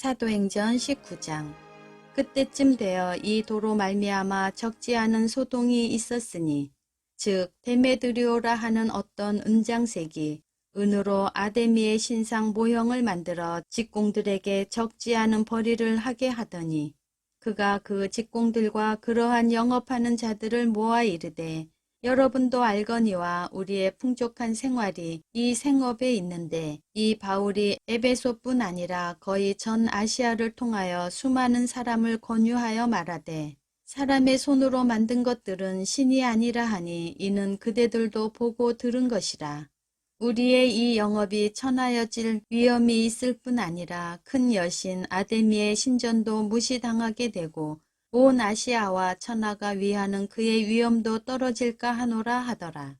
사도행전 19장. 그때쯤 되어 이 도로 말미암아 적지 않은 소동이 있었으니 즉 데메드리오라 하는 어떤 은장색이 은으로 아데미의 신상 모형을 만들어 직공들에게 적지 않은 벌이를 하게 하더니 그가 그 직공들과 그러한 영업하는 자들을 모아 이르되 여러분도 알거니와 우리의 풍족한 생활이 이 생업에 있는데 이 바울이 에베소뿐 아니라 거의 전 아시아를 통하여 수많은 사람을 권유하여 말하되 사람의 손으로 만든 것들은 신이 아니라 하니 이는 그대들도 보고 들은 것이라. 우리의 이 영업이 천하여질 위험이 있을 뿐 아니라 큰 여신 아데미의 신전도 무시당하게 되고 온 아시아와 천하가 위하는 그의 위엄도 떨어질까 하노라 하더라.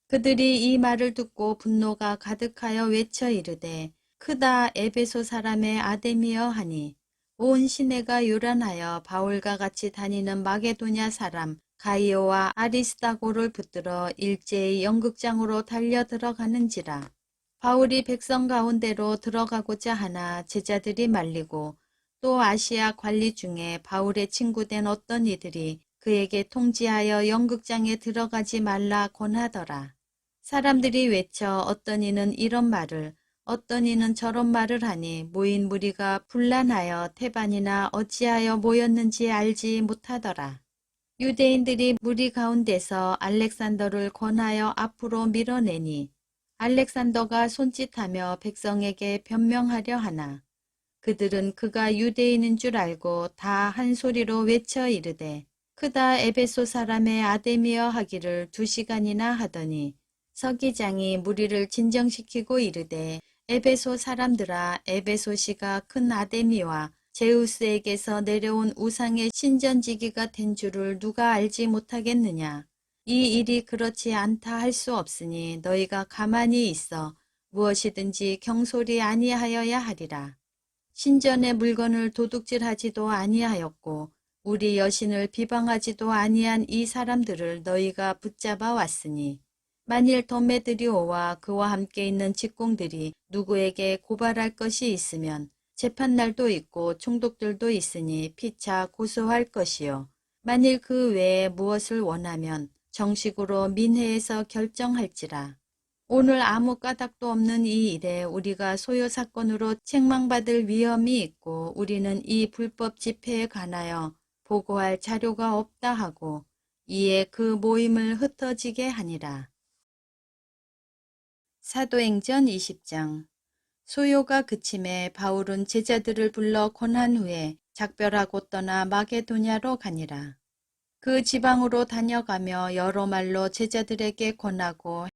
그들이 이 말을 듣고 분노가 가득하여 외쳐 이르되 크다 에베소 사람의 아데미여 하니 온 시내가 요란하여 바울과 같이 다니는 마게도냐 사람 가이오와 아리스다고를 붙들어 일제히 연극장으로 달려 들어가는지라. 바울이 백성 가운데로 들어가고자 하나 제자들이 말리고 또 아시아 관리 중에 바울의 친구된 어떤 이들이 그에게 통지하여 연극장에 들어가지 말라 권하더라. 사람들이 외쳐 어떤 이는 이런 말을 어떤 이는 저런 말을 하니 모인 무리가 분란하여 태반이나 어찌하여 모였는지 알지 못하더라. 유대인들이 무리 가운데서 알렉산더를 권하여 앞으로 밀어내니 알렉산더가 손짓하며 백성에게 변명하려 하나 그들은 그가 유대인인 줄 알고 다 한 소리로 외쳐 이르되 크다 에베소 사람의 아데미여 하기를 2시간이나 하더니 서기장이 무리를 진정시키고 이르되 에베소 사람들아 에베소시가 큰 아데미와 제우스에게서 내려온 우상의 신전지기가 된 줄을 누가 알지 못하겠느냐. 이 일이 그렇지 않다 할 수 없으니 너희가 가만히 있어 무엇이든지 경솔이 아니하여야 하리라. 신전의 물건을 도둑질하지도 아니하였고 우리 여신을 비방하지도 아니한 이 사람들을 너희가 붙잡아 왔으니 만일 도메드리오와 그와 함께 있는 직공들이 누구에게 고발할 것이 있으면 재판날도 있고 총독들도 있으니 피차 고소할 것이요. 만일 그 외에 무엇을 원하면 정식으로 민회에서 결정할지라. 오늘 아무 까닭도 없는 이 일에 우리가 소요 사건으로 책망받을 위험이 있고 우리는 이 불법 집회에 관하여 보고할 자료가 없다 하고 이에 그 모임을 흩어지게 하니라. 사도행전 20장. 소요가 그침에 바울은 제자들을 불러 권한 후에 작별하고 떠나 마게도냐로 가니라. 그 지방으로 다녀가며 여러 말로 제자들에게 권하고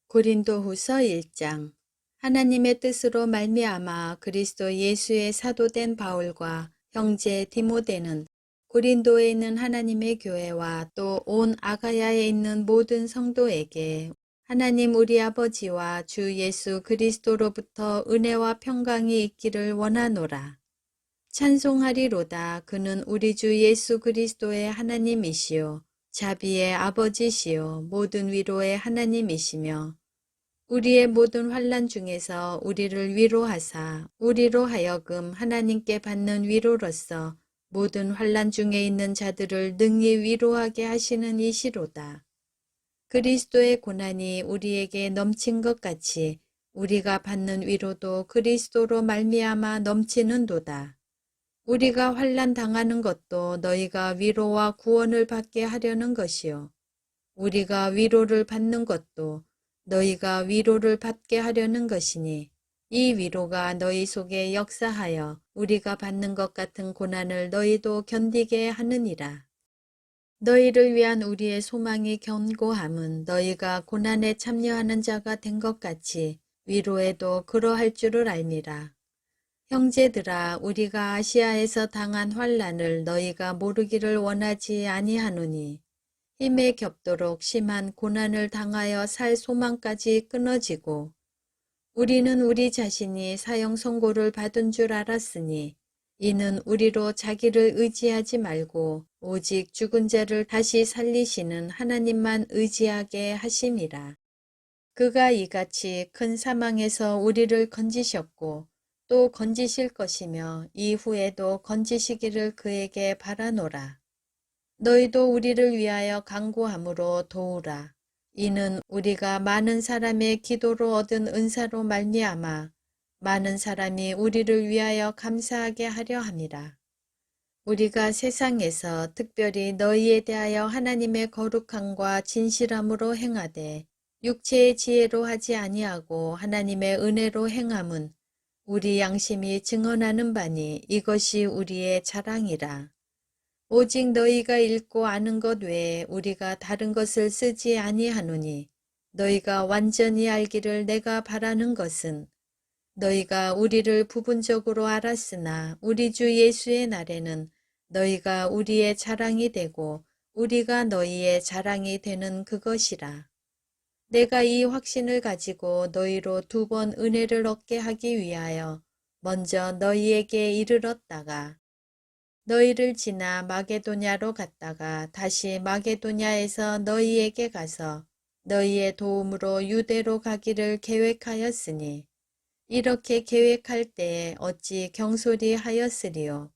고린도후서 1장. 하나님의 뜻으로 말미암아 그리스도 예수의 사도된 바울과 형제 디모데는 고린도에 있는 하나님의 교회와 또 온 아가야에 있는 모든 성도에게 하나님 우리 아버지와 주 예수 그리스도로부터 은혜와 평강이 있기를 원하노라. 찬송하리로다. 그는 우리 주 예수 그리스도의 하나님이시요 자비의 아버지시요 모든 위로의 하나님이시며 우리의 모든 환난 중에서 우리를 위로하사 우리로 하여금 하나님께 받는 위로로서 모든 환난 중에 있는 자들을 능히 위로하게 하시는 이시로다. 그리스도의 고난이 우리에게 넘친 것 같이 우리가 받는 위로도 그리스도로 말미암아 넘치는도다. 우리가 환난 당하는 것도 너희가 위로와 구원을 받게 하려는 것이요. 우리가 위로를 받는 것도 너희가 위로를 받게 하려는 것이니 이 위로가 너희 속에 역사하여 우리가 받는 것 같은 고난을 너희도 견디게 하느니라. 너희를 위한 우리의 소망이 견고함은 너희가 고난에 참여하는 자가 된 것 같이 위로에도 그러할 줄을 알미라. 형제들아 우리가 아시아에서 당한 환난을 너희가 모르기를 원하지 아니하노니 힘에 겹도록 심한 고난을 당하여 살 소망까지 끊어지고 우리는 우리 자신이 사형 선고를 받은 줄 알았으니 이는 우리로 자기를 의지하지 말고 오직 죽은 자를 다시 살리시는 하나님만 의지하게 하심이라. 그가 이같이 큰 사망에서 우리를 건지셨고 또 건지실 것이며 이후에도 건지시기를 그에게 바라노라. 너희도 우리를 위하여 간구함으로 도우라. 이는 우리가 많은 사람의 기도로 얻은 은사로 말미암아 많은 사람이 우리를 위하여 감사하게 하려 함이라. 우리가 세상에서 특별히 너희에 대하여 하나님의 거룩함과 진실함으로 행하되 육체의 지혜로 하지 아니하고 하나님의 은혜로 행함은 우리 양심이 증언하는 바니 이것이 우리의 자랑이라. 오직 너희가 읽고 아는 것 외에 우리가 다른 것을 쓰지 아니하노니 너희가 완전히 알기를 내가 바라는 것은 너희가 우리를 부분적으로 알았으나 우리 주 예수의 날에는 너희가 우리의 자랑이 되고 우리가 너희의 자랑이 되는 그것이라. 내가 이 확신을 가지고 너희로 2번 은혜를 얻게 하기 위하여 먼저 너희에게 이르렀다가 너희를 지나 마게도냐로 갔다가 다시 마게도냐에서 너희에게 가서 너희의 도움으로 유대로 가기를 계획하였으니 이렇게 계획할 때에 어찌 경솔히 하였으리요.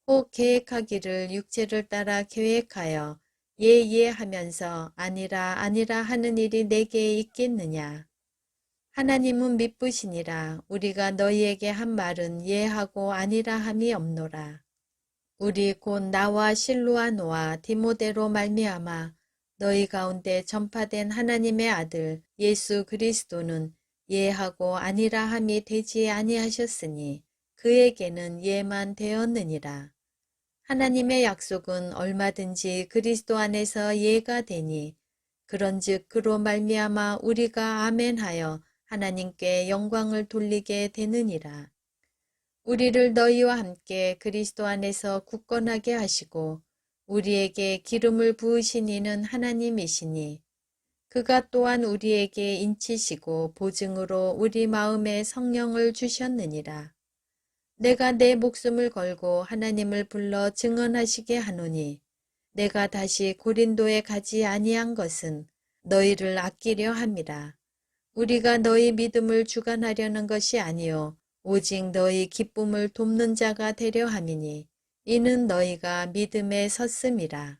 혹 계획하기를 육체를 따라 계획하여 예예 하면서 아니라 아니라 하는 일이 내게 있겠느냐. 하나님은 미쁘시니라. 우리가 너희에게 한 말은 예하고 아니라 함이 없노라. 우리 곧 나와 실루아노와 디모데로 말미암아 너희 가운데 전파된 하나님의 아들 예수 그리스도는 예하고 아니라 함이 되지 아니하셨으니 그에게는 예만 되었느니라. 하나님의 약속은 얼마든지 그리스도 안에서 예가 되니 그런즉 그로 말미암아 우리가 아멘하여 하나님께 영광을 돌리게 되느니라. 우리를 너희와 함께 그리스도 안에서 굳건하게 하시고 우리에게 기름을 부으신 이는 하나님이시니 그가 또한 우리에게 인치시고 보증으로 우리 마음에 성령을 주셨느니라. 내가 내 목숨을 걸고 하나님을 불러 증언하시게 하노니 내가 다시 고린도에 가지 아니한 것은 너희를 아끼려 함이라. 우리가 너희 믿음을 주관하려는 것이 아니요 오직 너희 기쁨을 돕는 자가 되려 함이니 이는 너희가 믿음에 섰음이라.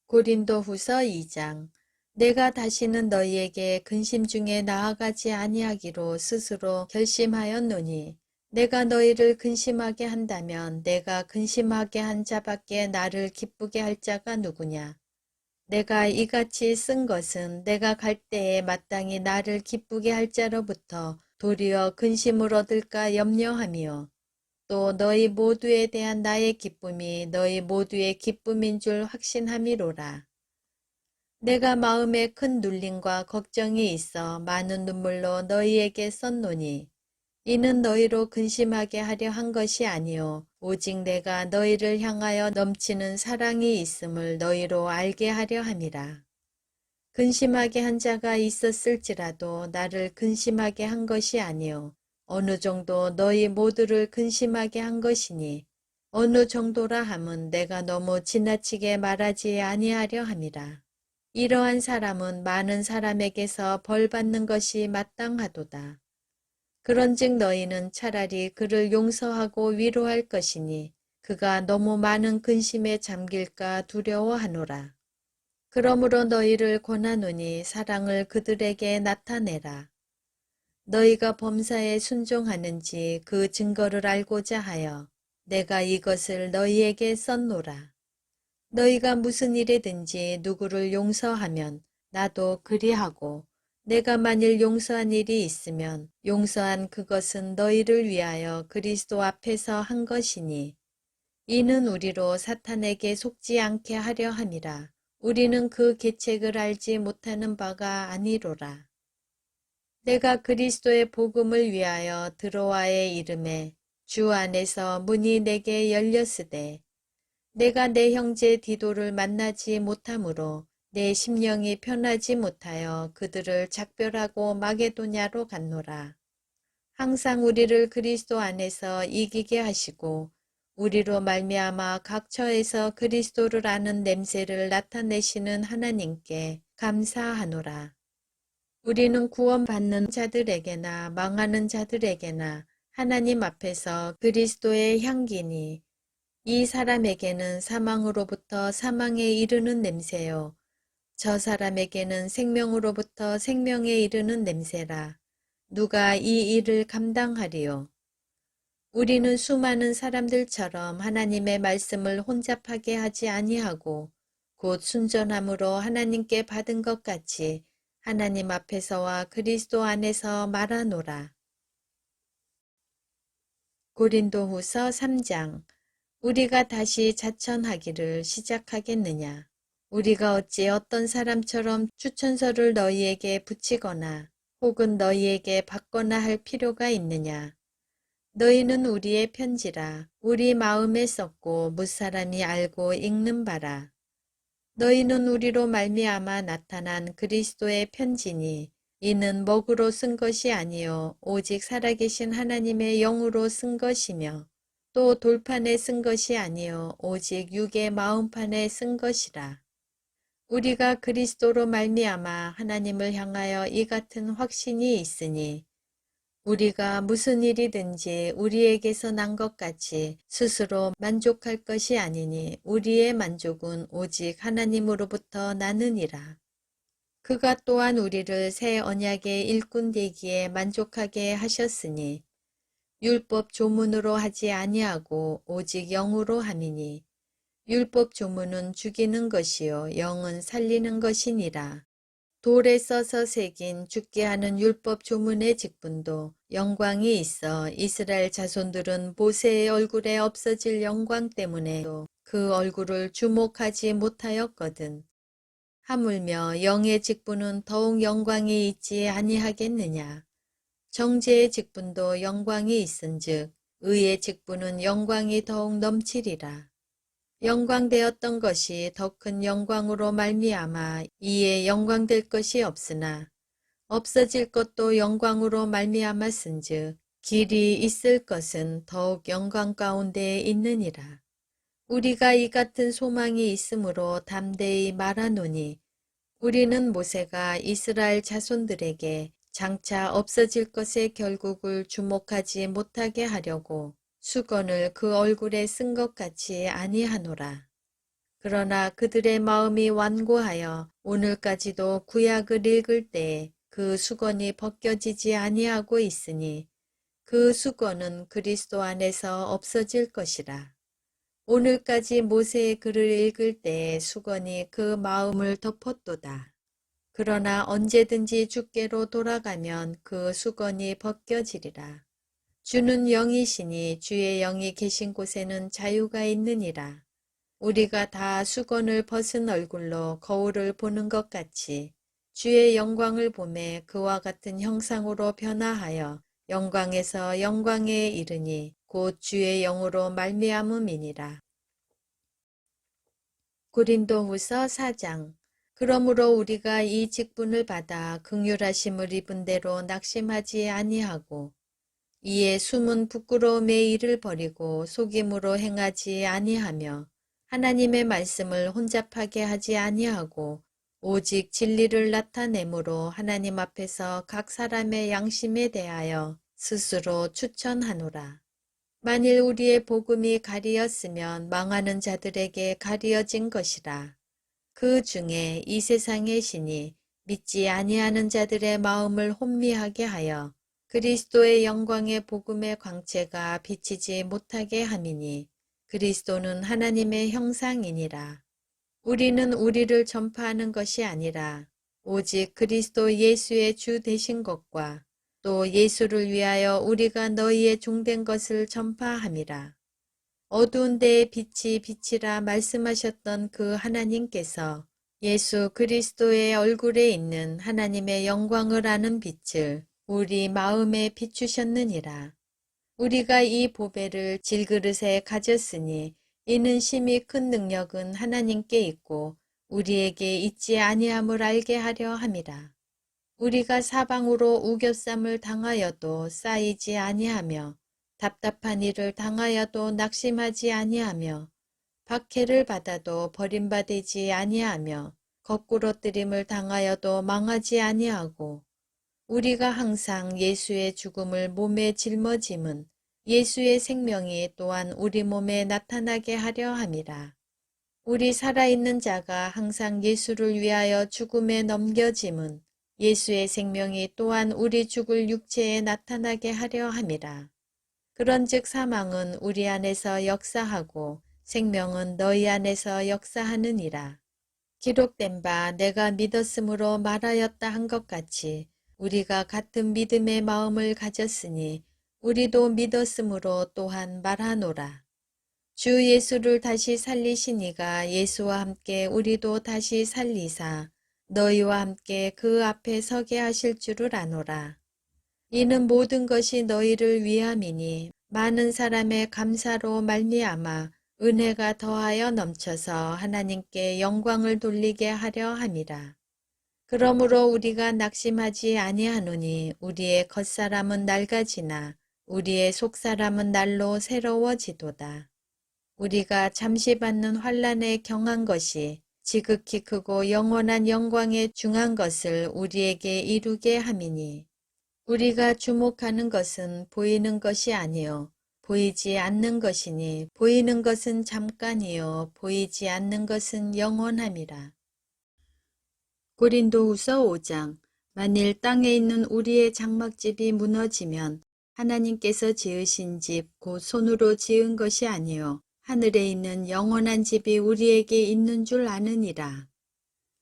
고린도후서 2장. 내가 다시는 너희에게 근심 중에 나아가지 아니하기로 스스로 결심하였노니 내가 너희를 근심하게 한다면 내가 근심하게 한 자밖에 나를 기쁘게 할 자가 누구냐. 내가 이같이 쓴 것은 내가 갈 때에 마땅히 나를 기쁘게 할 자로부터 도리어 근심을 얻을까 염려하며 또 너희 모두에 대한 나의 기쁨이 너희 모두의 기쁨인 줄 확신함이로라. 내가 마음에 큰 눌림과 걱정이 있어 많은 눈물로 너희에게 썼노니 이는 너희로 근심하게 하려 한 것이 아니요 오직 내가 너희를 향하여 넘치는 사랑이 있음을 너희로 알게 하려 함이라. 근심하게 한 자가 있었을지라도 나를 근심하게 한 것이 아니요 어느 정도 너희 모두를 근심하게 한 것이니 어느 정도라 함은 내가 너무 지나치게 말하지 아니하려 함이라. 이러한 사람은 많은 사람에게서 벌 받는 것이 마땅하도다. 그런즉 너희는 차라리 그를 용서하고 위로할 것이니 그가 너무 많은 근심에 잠길까 두려워하노라. 그러므로 너희를 권하노니 사랑을 그들에게 나타내라. 너희가 범사에 순종하는지 그 증거를 알고자 하여 내가 이것을 너희에게 썼노라. 너희가 무슨 일이든지 누구를 용서하면 나도 그리하고 내가 만일 용서한 일이 있으면 용서한 그것은 너희를 위하여 그리스도 앞에서 한 것이니 이는 우리로 사탄에게 속지 않게 하려 함이라. 우리는 그 계책을 알지 못하는 바가 아니로라. 내가 그리스도의 복음을 위하여 드로아의 이름에 주 안에서 문이 내게 열렸으되 내가 내 형제 디도를 만나지 못하므로 내 심령이 편하지 못하여 그들을 작별하고 마게도냐로 갔노라. 항상 우리를 그리스도 안에서 이기게 하시고 우리로 말미암아 각 처에서 그리스도를 아는 냄새를 나타내시는 하나님께 감사하노라. 우리는 구원받는 자들에게나 망하는 자들에게나 하나님 앞에서 그리스도의 향기니 이 사람에게는 사망으로부터 사망에 이르는 냄새요. 저 사람에게는 생명으로부터 생명에 이르는 냄새라. 누가 이 일을 감당하리요? 우리는 수많은 사람들처럼 하나님의 말씀을 혼잡하게 하지 아니하고 곧 순전함으로 하나님께 받은 것 같이 하나님 앞에서와 그리스도 안에서 말하노라. 고린도후서 3장. 우리가 다시 자천하기를 시작하겠느냐? 우리가 어찌 어떤 사람처럼 추천서를 너희에게 붙이거나 혹은 너희에게 받거나 할 필요가 있느냐? 너희는 우리의 편지라 우리 마음에 썼고 무사람이 알고 읽는 바라. 너희는 우리로 말미암아 나타난 그리스도의 편지니 이는 먹으로 쓴 것이 아니요 오직 살아계신 하나님의 영으로 쓴 것이며 또 돌판에 쓴 것이 아니요 오직 육의 마음판에 쓴 것이라. 우리가 그리스도로 말미암아 하나님을 향하여 이 같은 확신이 있으니 우리가 무슨 일이든지 우리에게서 난 것 같이 스스로 만족할 것이 아니니 우리의 만족은 오직 하나님으로부터 나느니라. 그가 또한 우리를 새 언약의 일꾼 되기에 만족하게 하셨으니 율법 조문으로 하지 아니하고 오직 영으로 함이니 율법 조문은 죽이는 것이요 영은 살리는 것이니라. 돌에 써서 새긴 죽게 하는 율법 조문의 직분도 영광이 있어 이스라엘 자손들은 모세의 얼굴에 없어질 영광 때문에 그 얼굴을 주목하지 못하였거든. 하물며 영의 직분은 더욱 영광이 있지 아니하겠느냐. 정죄의 직분도 영광이 있은즉 의의 직분은 영광이 더욱 넘치리라. 영광되었던 것이 더 큰 영광으로 말미암아 이에 영광될 것이 없으나 없어질 것도 영광으로 말미암았은즉 길이 있을 것은 더욱 영광 가운데에 있느니라. 우리가 이 같은 소망이 있으므로 담대히 말하노니 우리는 모세가 이스라엘 자손들에게 장차 없어질 것의 결국을 주목하지 못하게 하려고 수건을 그 얼굴에 쓴 것 같이 아니하노라. 그러나 그들의 마음이 완고하여 오늘까지도 구약을 읽을 때에 그 수건이 벗겨지지 아니하고 있으니 그 수건은 그리스도 안에서 없어질 것이라. 오늘까지 모세의 글을 읽을 때에 수건이 그 마음을 덮었도다. 그러나 언제든지 주께로 돌아가면 그 수건이 벗겨지리라. 주는 영이시니 주의 영이 계신 곳에는 자유가 있느니라. 우리가 다 수건을 벗은 얼굴로 거울을 보는 것 같이 주의 영광을 보매 그와 같은 형상으로 변화하여 영광에서 영광에 이르니 곧 주의 영으로 말미암음이니라. 고린도후서 4장. 그러므로 우리가 이 직분을 받아 긍휼하심을 입은 대로 낙심하지 아니하고 이에 숨은 부끄러움의 일을 버리고 속임으로 행하지 아니하며 하나님의 말씀을 혼잡하게 하지 아니하고 오직 진리를 나타내므로 하나님 앞에서 각 사람의 양심에 대하여 스스로 추천하노라. 만일 우리의 복음이 가리었으면 망하는 자들에게 가리어진 것이라. 그 중에 이 세상의 신이 믿지 아니하는 자들의 마음을 혼미하게 하여 그리스도의 영광의 복음의 광채가 비치지 못하게 함이니 그리스도는 하나님의 형상이니라. 우리는 우리를 전파하는 것이 아니라 오직 그리스도 예수의 주 되신 것과 또 예수를 위하여 우리가 너희의 종된 것을 전파함이라. 어두운 데에 빛이 비치라 말씀하셨던 그 하나님께서 예수 그리스도의 얼굴에 있는 하나님의 영광을 아는 빛을 우리 마음에 비추셨느니라. 우리가 이 보배를 질그릇에 가졌으니 이는 심히 큰 능력은 하나님께 있고 우리에게 있지 아니함을 알게 하려 함이라. 우리가 사방으로 우겨쌈을 당하여도 쌓이지 아니하며 답답한 일을 당하여도 낙심하지 아니하며 박해를 받아도 버림받지 아니하며 거꾸러뜨림을 당하여도 망하지 아니하고 우리가 항상 예수의 죽음을 몸에 짊어짐은 예수의 생명이 또한 우리 몸에 나타나게 하려 함이라. 우리 살아있는 자가 항상 예수를 위하여 죽음에 넘겨짐은 예수의 생명이 또한 우리 죽을 육체에 나타나게 하려 함이라. 그런즉 사망은 우리 안에서 역사하고 생명은 너희 안에서 역사하느니라. 기록된 바 내가 믿었으므로 말하였다 한 것 같이 우리가 같은 믿음의 마음을 가졌으니 우리도 믿었으므로 또한 말하노라. 주 예수를 다시 살리시니가 예수와 함께 우리도 다시 살리사 너희와 함께 그 앞에 서게 하실 줄을 아노라. 이는 모든 것이 너희를 위함이니 많은 사람의 감사로 말미암아 은혜가 더하여 넘쳐서 하나님께 영광을 돌리게 하려 함이라. 그러므로 우리가 낙심하지 아니하노니 우리의 겉사람은 낡아지나 우리의 속사람은 날로 새로워지도다. 우리가 잠시 받는 환난에 경한 것이 지극히 크고 영원한 영광에 중한 것을 우리에게 이루게 함이니 우리가 주목하는 것은 보이는 것이 아니요 보이지 않는 것이니 보이는 것은 잠깐이요 보이지 않는 것은 영원함이라. 고린도후서 5장. 만일 땅에 있는 우리의 장막집이 무너지면 하나님께서 지으신 집 곧 손으로 지은 것이 아니요 하늘에 있는 영원한 집이 우리에게 있는 줄 아느니라.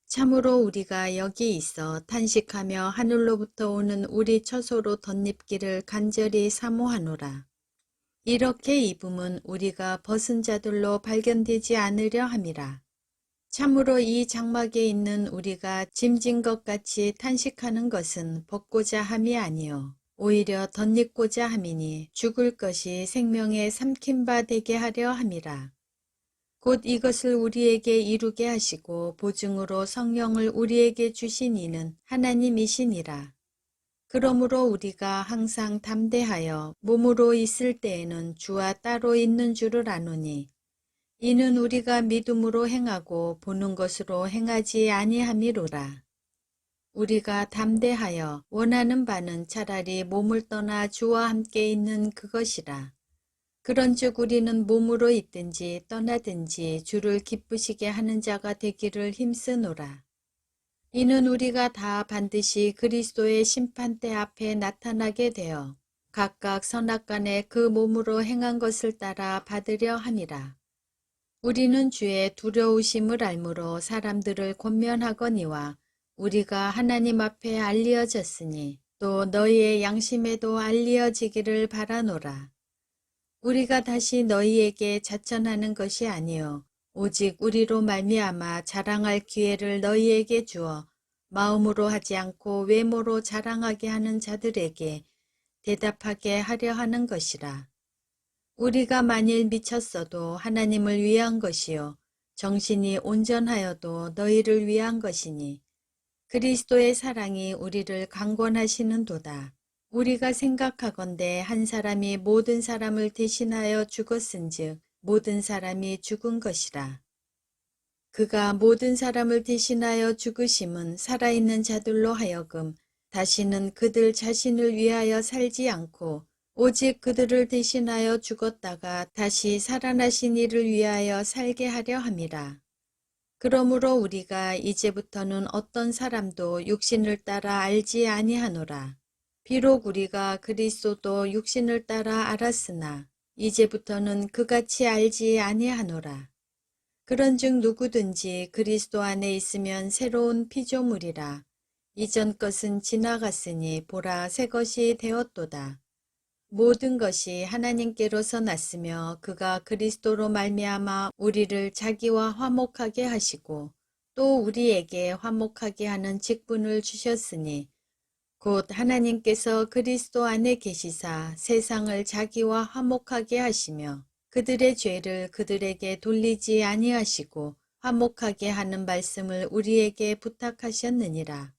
참으로 우리가 여기 있어 탄식하며 하늘로부터 오는 우리 처소로 덧입기를 간절히 사모하노라. 이렇게 입음은 우리가 벗은 자들로 발견되지 않으려 함이라. 참으로 이 장막에 있는 우리가 짐진 것 같이 탄식하는 것은 벗고자 함이 아니요 오히려 덧입고자 함이니 죽을 것이 생명에 삼킨 바 되게 하려 함이라. 곧 이것을 우리에게 이루게 하시고 보증으로 성령을 우리에게 주신 이는 하나님이시니라. 그러므로 우리가 항상 담대하여 몸으로 있을 때에는 주와 따로 있는 줄을 아노니 이는 우리가 믿음으로 행하고 보는 것으로 행하지 아니함이로라. 우리가 담대하여 원하는 바는 차라리 몸을 떠나 주와 함께 있는 그것이라. 그런즉 우리는 몸으로 있든지 떠나든지 주를 기쁘시게 하는 자가 되기를 힘쓰노라. 이는 우리가 다 반드시 그리스도의 심판대 앞에 나타나게 되어 각각 선악간에 그 몸으로 행한 것을 따라 받으려 함이라. 우리는 주의 두려우심을 알므로 사람들을 권면하거니와 우리가 하나님 앞에 알리어졌으니 또 너희의 양심에도 알리어지기를 바라노라. 우리가 다시 너희에게 자천하는 것이 아니요 오직 우리로 말미암아 자랑할 기회를 너희에게 주어 마음으로 하지 않고 외모로 자랑하게 하는 자들에게 대답하게 하려 하는 것이라. 우리가 만일 미쳤어도 하나님을 위한 것이요 정신이 온전하여도 너희를 위한 것이니 그리스도의 사랑이 우리를 강권하시는도다. 우리가 생각하건대 한 사람이 모든 사람을 대신하여 죽었은즉 모든 사람이 죽은 것이라. 그가 모든 사람을 대신하여 죽으심은 살아있는 자들로 하여금 다시는 그들 자신을 위하여 살지 않고 오직 그들을 대신하여 죽었다가 다시 살아나신 이를 위하여 살게 하려 함이라. 그러므로 우리가 이제부터는 어떤 사람도 육신을 따라 알지 아니하노라. 비록 우리가 그리스도도 육신을 따라 알았으나 이제부터는 그같이 알지 아니하노라. 그런즉 누구든지 그리스도 안에 있으면 새로운 피조물이라. 이전 것은 지나갔으니 보라 새 것이 되었도다. 모든 것이 하나님께로서 났으며 그가 그리스도로 말미암아 우리를 자기와 화목하게 하시고 또 우리에게 화목하게 하는 직분을 주셨으니 곧 하나님께서 그리스도 안에 계시사 세상을 자기와 화목하게 하시며 그들의 죄를 그들에게 돌리지 아니하시고 화목하게 하는 말씀을 우리에게 부탁하셨느니라.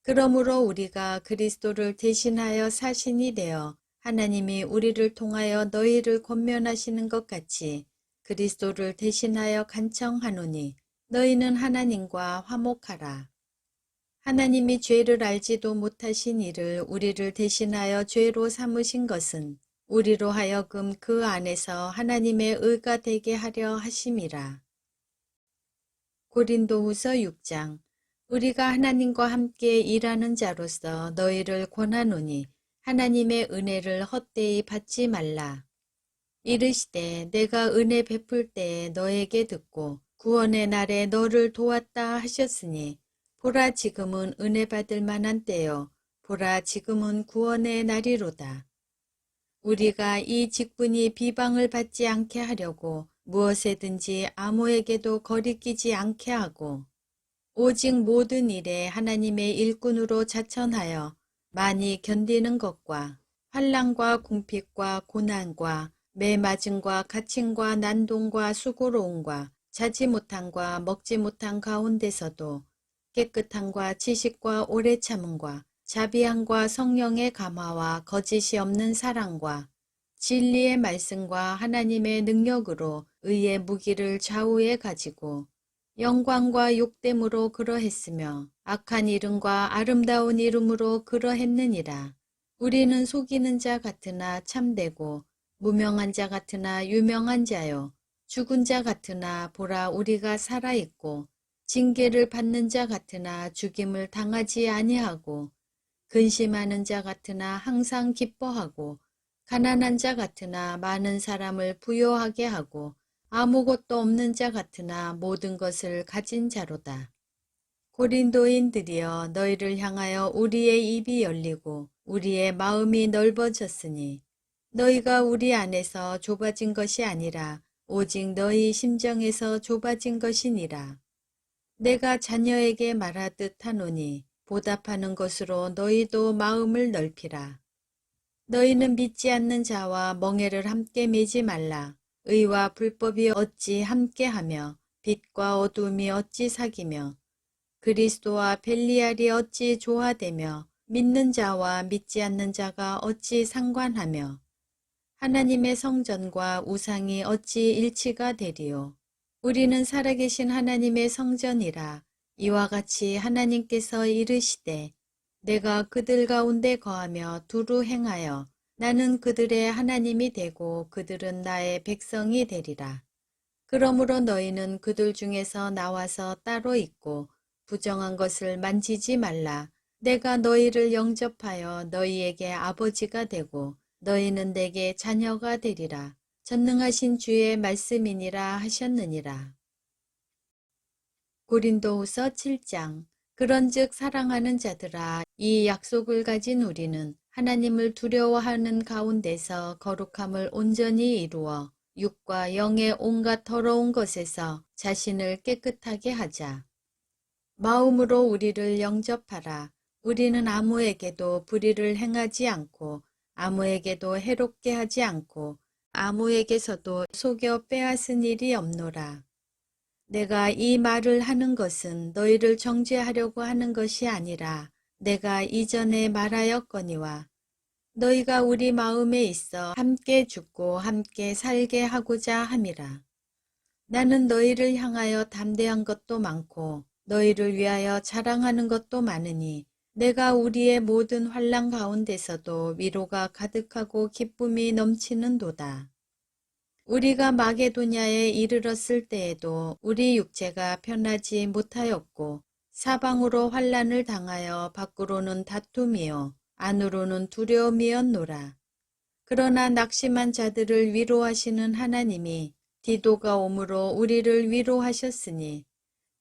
그러므로 우리가 그리스도를 대신하여 사신이 되어 하나님이 우리를 통하여 너희를 권면하시는 것 같이 그리스도를 대신하여 간청하노니 너희는 하나님과 화목하라. 하나님이 죄를 알지도 못하신 이를 우리를 대신하여 죄로 삼으신 것은 우리로 하여금 그 안에서 하나님의 의가 되게 하려 하심이라. 고린도후서 6장. 우리가 하나님과 함께 일하는 자로서 너희를 권하노니 하나님의 은혜를 헛되이 받지 말라. 이르시되 내가 은혜 베풀 때에 너에게 듣고 구원의 날에 너를 도왔다 하셨으니 보라 지금은 은혜 받을 만한 때요 보라 지금은 구원의 날이로다. 우리가 이 직분이 비방을 받지 않게 하려고 무엇에든지 아무에게도 거리끼지 않게 하고 오직 모든 일에 하나님의 일꾼으로 자천하여 많이 견디는 것과 환난과 궁핍과 고난과 매맞음과 갇힘과 난동과 수고로움과 자지 못함과 먹지 못한 가운데서도 깨끗함과 지식과 오래 참음과 자비함과 성령의 감화와 거짓이 없는 사랑과 진리의 말씀과 하나님의 능력으로 의의 무기를 좌우에 가지고 영광과 욕됨으로 그러했으며 악한 이름과 아름다운 이름으로 그러했느니라. 우리는 속이는 자 같으나 참되고 무명한 자 같으나 유명한 자요 죽은 자 같으나 보라 우리가 살아있고 징계를 받는 자 같으나 죽임을 당하지 아니하고 근심하는 자 같으나 항상 기뻐하고 가난한 자 같으나 많은 사람을 부요하게 하고 아무것도 없는 자 같으나 모든 것을 가진 자로다. 고린도인들이여 너희를 향하여 우리의 입이 열리고 우리의 마음이 넓어졌으니 너희가 우리 안에서 좁아진 것이 아니라 오직 너희 심정에서 좁아진 것이니라. 내가 자녀에게 말하듯 하노니 보답하는 것으로 너희도 마음을 넓히라. 너희는 믿지 않는 자와 멍에를 함께 매지 말라. 의와 불법이 어찌 함께하며 빛과 어둠이 어찌 사귀며 그리스도와 벨리알이 어찌 조화되며 믿는 자와 믿지 않는 자가 어찌 상관하며 하나님의 성전과 우상이 어찌 일치가 되리요. 우리는 살아계신 하나님의 성전이라. 이와 같이 하나님께서 이르시되 내가 그들 가운데 거하며 두루 행하여 나는 그들의 하나님이 되고 그들은 나의 백성이 되리라. 그러므로 너희는 그들 중에서 나와서 따로 있고 부정한 것을 만지지 말라. 내가 너희를 영접하여 너희에게 아버지가 되고 너희는 내게 자녀가 되리라. 전능하신 주의 말씀이니라 하셨느니라. 고린도후서 7장. 그런즉 사랑하는 자들아 이 약속을 가진 우리는 하나님을 두려워하는 가운데서 거룩함을 온전히 이루어 육과 영의 온갖 더러운 것에서 자신을 깨끗하게 하자. 마음으로 우리를 영접하라. 우리는 아무에게도 불의를 행하지 않고 아무에게도 해롭게 하지 않고 아무에게서도 속여 빼앗은 일이 없노라. 내가 이 말을 하는 것은 너희를 정죄하려고 하는 것이 아니라 내가 이전에 말하였거니와 너희가 우리 마음에 있어 함께 죽고 함께 살게 하고자 함이라. 나는 너희를 향하여 담대한 것도 많고 너희를 위하여 자랑하는 것도 많으니 내가 우리의 모든 환난 가운데서도 위로가 가득하고 기쁨이 넘치는도다. 우리가 마게도냐에 이르렀을 때에도 우리 육체가 편하지 못하였고 사방으로 환난을 당하여 밖으로는 다툼이요 안으로는 두려움이었노라. 그러나 낙심한 자들을 위로하시는 하나님이 디도가 오므로 우리를 위로하셨으니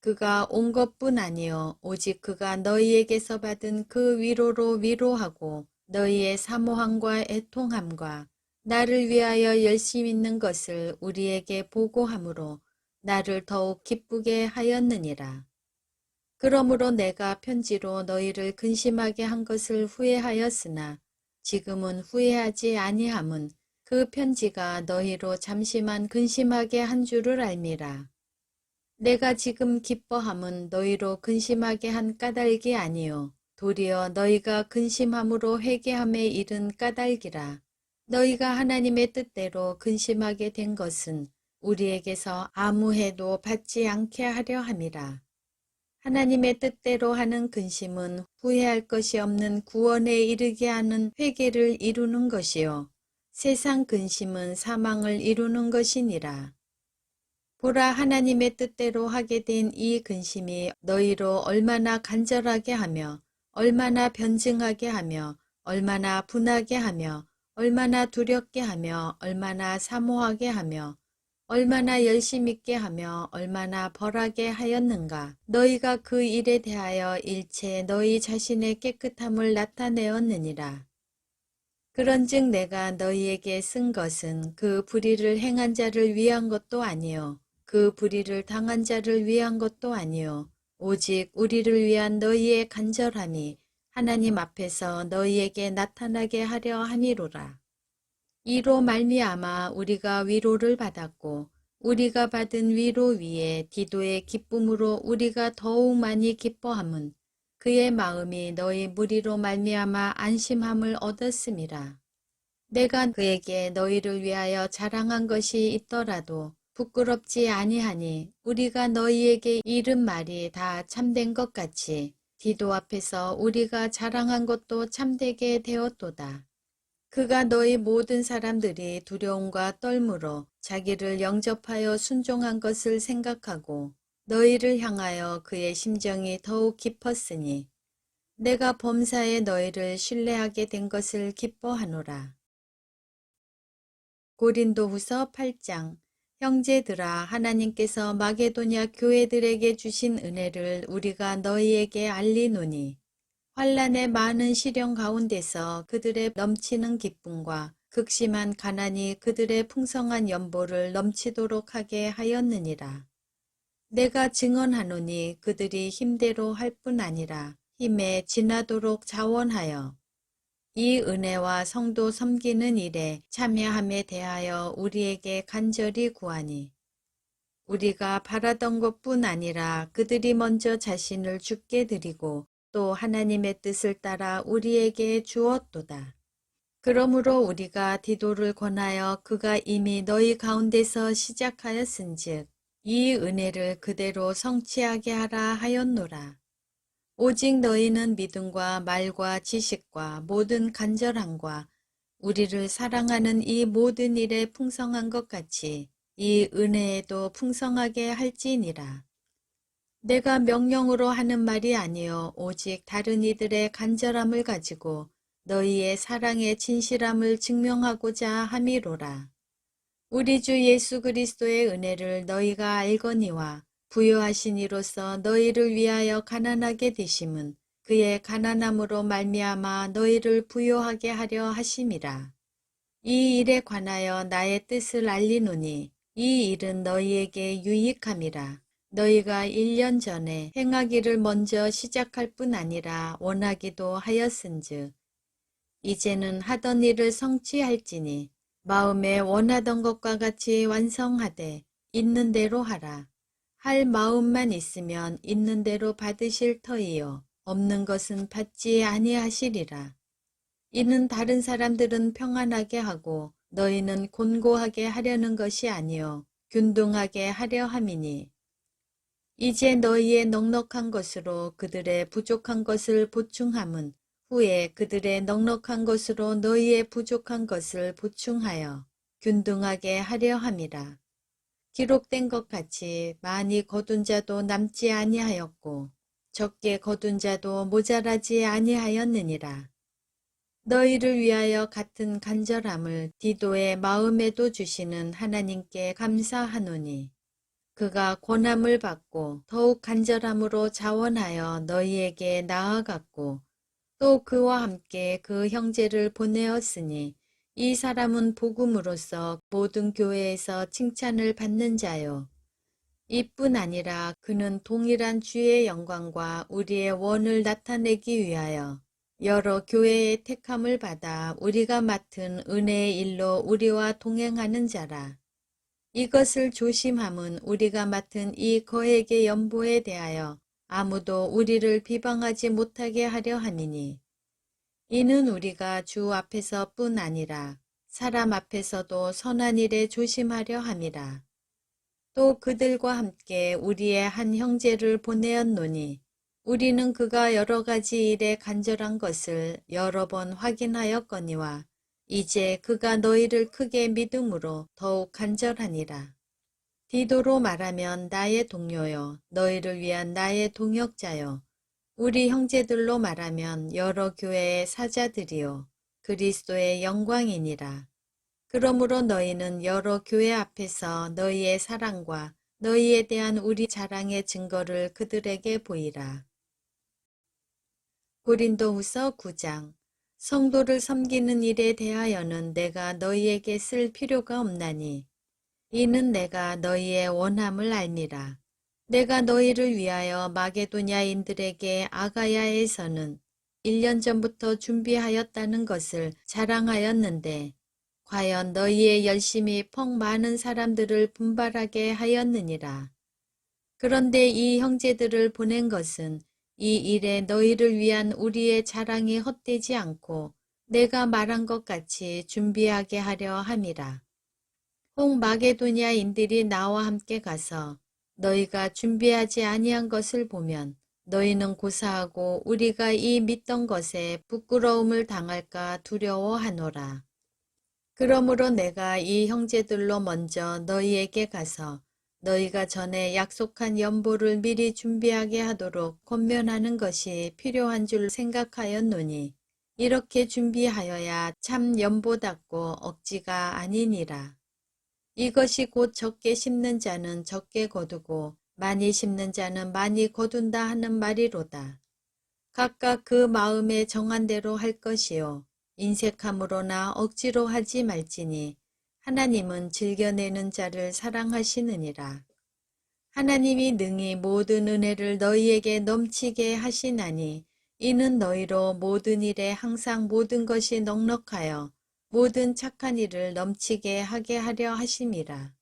그가 온 것뿐 아니요 오직 그가 너희에게서 받은 그 위로로 위로하고 너희의 사모함과 애통함과 나를 위하여 열심 있는 것을 우리에게 보고하므로 나를 더욱 기쁘게 하였느니라. 그러므로 내가 편지로 너희를 근심하게 한 것을 후회하였으나 지금은 후회하지 아니함은 그 편지가 너희로 잠시만 근심하게 한 줄을 알미라. 내가 지금 기뻐함은 너희로 근심하게 한 까닭이 아니요 도리어 너희가 근심함으로 회개함에 이른 까닭이라. 너희가 하나님의 뜻대로 근심하게 된 것은 우리에게서 아무 해도 받지 않게 하려 함이라. 하나님의 뜻대로 하는 근심은 후회할 것이 없는 구원에 이르게 하는 회개를 이루는 것이요 세상 근심은 사망을 이루는 것이니라. 보라, 하나님의 뜻대로 하게 된 이 근심이 너희로 얼마나 간절하게 하며 얼마나 변증하게 하며 얼마나 분하게 하며 얼마나 두렵게 하며 얼마나 사모하게 하며 얼마나 열심 있게 하며 얼마나 벌하게 하였는가. 너희가 그 일에 대하여 일체 너희 자신의 깨끗함을 나타내었느니라. 그런즉 내가 너희에게 쓴 것은 그 불의를 행한 자를 위한 것도 아니요 그 불의를 당한 자를 위한 것도 아니요 오직 우리를 위한 너희의 간절함이 하나님 앞에서 너희에게 나타나게 하려 함이로라. 이로 말미암아 우리가 위로를 받았고 우리가 받은 위로 위에 디도의 기쁨으로 우리가 더욱 많이 기뻐함은 그의 마음이 너희 무리로 말미암아 안심함을 얻었음이라. 내가 그에게 너희를 위하여 자랑한 것이 있더라도 부끄럽지 아니하니 우리가 너희에게 이른 말이 다 참된 것 같이 디도 앞에서 우리가 자랑한 것도 참되게 되었도다. 그가 너희 모든 사람들이 두려움과 떨므로 자기를 영접하여 순종한 것을 생각하고 너희를 향하여 그의 심정이 더욱 깊었으니 내가 범사에 너희를 신뢰하게 된 것을 기뻐하노라. 고린도후서 8장. 형제들아, 하나님께서 마게도냐 교회들에게 주신 은혜를 우리가 너희에게 알리노니 환난의 많은 시련 가운데서 그들의 넘치는 기쁨과 극심한 가난이 그들의 풍성한 연보를 넘치도록 하게 하였느니라. 내가 증언하노니 그들이 힘대로 할 뿐 아니라 힘에 지나도록 자원하여 이 은혜와 성도 섬기는 일에 참여함에 대하여 우리에게 간절히 구하니 우리가 바라던 것뿐 아니라 그들이 먼저 자신을 주께 드리고 또 하나님의 뜻을 따라 우리에게 주었도다. 그러므로 우리가 디도를 권하여 그가 이미 너희 가운데서 시작하였은즉 이 은혜를 그대로 성취하게 하라 하였노라. 오직 너희는 믿음과 말과 지식과 모든 간절함과 우리를 사랑하는 이 모든 일에 풍성한 것 같이 이 은혜에도 풍성하게 할지니라. 내가 명령으로 하는 말이 아니요 오직 다른 이들의 간절함을 가지고 너희의 사랑의 진실함을 증명하고자 함이로라. 우리 주 예수 그리스도의 은혜를 너희가 알거니와 부요하신 이로서 너희를 위하여 가난하게 되심은 그의 가난함으로 말미암아 너희를 부요하게 하려 하심이라. 이 일에 관하여 나의 뜻을 알리노니 이 일은 너희에게 유익함이라. 너희가 1년 전에 행하기를 먼저 시작할 뿐 아니라 원하기도 하였은즉 이제는 하던 일을 성취할지니 마음에 원하던 것과 같이 완성하되 있는 대로 하라. 할 마음만 있으면 있는 대로 받으실 터이요 없는 것은 받지 아니하시리라. 이는 다른 사람들은 평안하게 하고 너희는 곤고하게 하려는 것이 아니요 균등하게 하려 함이니 이제 너희의 넉넉한 것으로 그들의 부족한 것을 보충함은 후에 그들의 넉넉한 것으로 너희의 부족한 것을 보충하여 균등하게 하려 함이라. 기록된 것 같이 많이 거둔 자도 남지 아니하였고 적게 거둔 자도 모자라지 아니하였느니라. 너희를 위하여 같은 간절함을 디도의 마음에도 주시는 하나님께 감사하노니 그가 권함을 받고 더욱 간절함으로 자원하여 너희에게 나아갔고 또 그와 함께 그 형제를 보내었으니 이 사람은 복음으로서 모든 교회에서 칭찬을 받는 자요. 이뿐 아니라 그는 동일한 주의 영광과 우리의 원을 나타내기 위하여 여러 교회의 택함을 받아 우리가 맡은 은혜의 일로 우리와 동행하는 자라. 이것을 조심함은 우리가 맡은 이 거액의 연보에 대하여 아무도 우리를 비방하지 못하게 하려 함이니 이는 우리가 주 앞에서 뿐 아니라 사람 앞에서도 선한 일에 조심하려 함이라. 또 그들과 함께 우리의 한 형제를 보내었노니 우리는 그가 여러 가지 일에 간절한 것을 여러 번 확인하였거니와 이제 그가 너희를 크게 믿음으로 더욱 간절하니라. 디도로 말하면 나의 동료요 너희를 위한 나의 동역자요 우리 형제들로 말하면 여러 교회의 사자들이요 그리스도의 영광이니라. 그러므로 너희는 여러 교회 앞에서 너희의 사랑과 너희에 대한 우리 자랑의 증거를 그들에게 보이라. 고린도후서 9장. 성도를 섬기는 일에 대하여는 내가 너희에게 쓸 필요가 없나니 이는 내가 너희의 원함을 알미라. 내가 너희를 위하여 마게도냐인들에게 아가야에서는 1년 전부터 준비하였다는 것을 자랑하였는데 과연 너희의 열심이 퍽 많은 사람들을 분발하게 하였느니라. 그런데 이 형제들을 보낸 것은 이 일에 너희를 위한 우리의 자랑이 헛되지 않고 내가 말한 것 같이 준비하게 하려 함이라. 혹 마게도냐인들이 나와 함께 가서 너희가 준비하지 아니한 것을 보면 너희는 고사하고 우리가 이 믿던 것에 부끄러움을 당할까 두려워하노라. 그러므로 내가 이 형제들로 먼저 너희에게 가서 너희가 전에 약속한 연보를 미리 준비하게 하도록 권면하는 것이 필요한 줄 생각하였노니 이렇게 준비하여야 참 연보답고 억지가 아니니라. 이것이 곧 적게 심는 자는 적게 거두고 많이 심는 자는 많이 거둔다 하는 말이로다. 각각 그 마음에 정한 대로 할 것이요 인색함으로나 억지로 하지 말지니 하나님은 즐겨내는 자를 사랑하시느니라. 하나님이 능히 모든 은혜를 너희에게 넘치게 하시나니 이는 너희로 모든 일에 항상 모든 것이 넉넉하여 모든 착한 일을 넘치게 하게 하려 하심이라.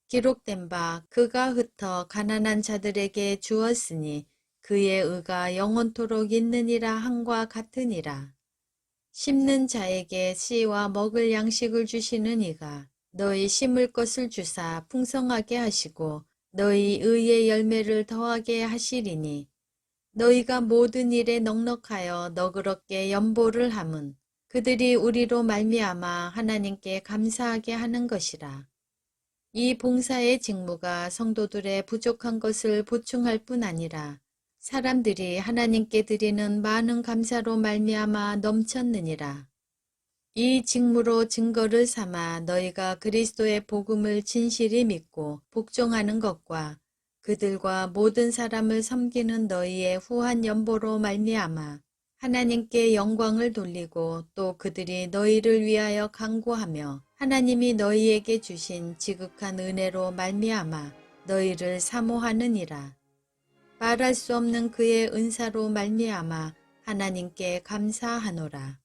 기록된 바 그가 흩어 가난한 자들에게 주었으니 그의 의가 영원토록 있느니라 함과 같으니라. 심는 자에게 씨와 먹을 양식을 주시는 이가 너희 심을 것을 주사 풍성하게 하시고 너희 의의 열매를 더하게 하시리니 너희가 모든 일에 넉넉하여 너그럽게 연보를 함은 그들이 우리로 말미암아 하나님께 감사하게 하는 것이라. 이 봉사의 직무가 성도들의 부족한 것을 보충할 뿐 아니라 사람들이 하나님께 드리는 많은 감사로 말미암아 넘쳤느니라. 이 직무로 증거를 삼아 너희가 그리스도의 복음을 진실히 믿고 복종하는 것과 그들과 모든 사람을 섬기는 너희의 후한 연보로 말미암아 하나님께 영광을 돌리고 또 그들이 너희를 위하여 간구하며 하나님이 너희에게 주신 지극한 은혜로 말미암아 너희를 사모하느니라. 말할 수 없는 그의 은사로 말미암아 하나님께 감사하노라.